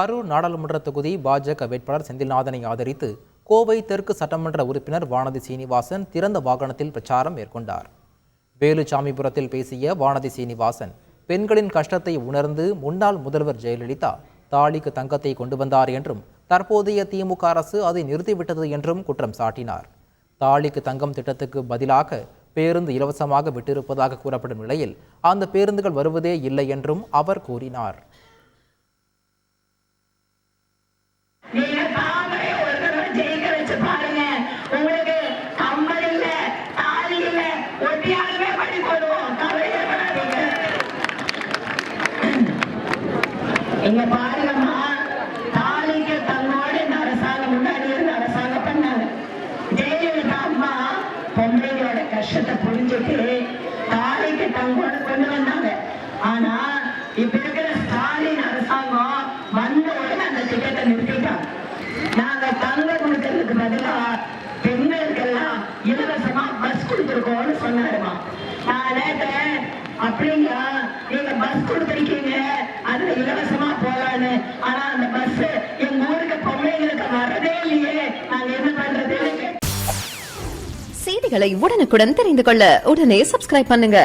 கரூர் நாடாளுமன்ற தொகுதி பாஜக வேட்பாளர் செந்தில்நாதனை ஆதரித்து கோவை தெற்கு சட்டமன்ற உறுப்பினர் வானதி சீனிவாசன் திறந்த வாகனத்தில் பிரச்சாரம் மேற்கொண்டார். வேலுச்சாமிபுரத்தில் பேசிய வானதி சீனிவாசன், பெண்களின் கஷ்டத்தை உணர்ந்து முன்னாள் முதல்வர் ஜெயலலிதா தாலிக்கு தங்கத்தை கொண்டு வந்தார் என்றும் தற்போதைய திமுக அரசு அதை நிறுத்திவிட்டது என்றும் குற்றம் சாட்டினார். தாலிக்கு தங்கம் திட்டத்துக்கு பதிலாக பேருந்து இலவசமாக விட்டிருப்பதாக கூறப்படும் நிலையில் அந்த பேருந்துகள் வருவதே இல்லை என்றும் அவர் கூறினார். இங்க பாருங்கம்மா, தாலிக்கு தங்கோட இந்த அரசாங்கம் முன்னாடி இருந்து அரசாங்கம் பண்ணாங்க. ஜெயலலிதா அம்மா பொம்பளைங்களோட கஷ்டத்தை புரிஞ்சுட்டு தாலிக்கு தங்கோட கொண்டு வந்தாங்க. ஆனா இப்ப இருக்கிற ஸ்டாலின் அரசாங்கம் வந்த உடனே அந்த திட்டத்தை நிறுத்திட்டாங்க. நாங்க தங்கம் கொடுக்கறதுக்கு பதிலா பெண்களுக்கெல்லாம் இலவசமா பஸ் கொடுத்துருக்கோம்னு சொன்னாருமா. நான் நினைக்கிறேன், அப்படிங்க நீங்க பஸ் கொடுத்துருக்கீங்க, அதுல இலவசமா போலான்னு. ஆனா அந்த பஸ் எங்க ஊருக்கு பொம்மைங்களுக்கு வரதே இல்லையே, நாங்க என்ன பண்றது? செய்திகளை உடனுக்குடன் தெரிந்து கொள்ள உடனே சப்ஸ்கிரைப் பண்ணுங்க.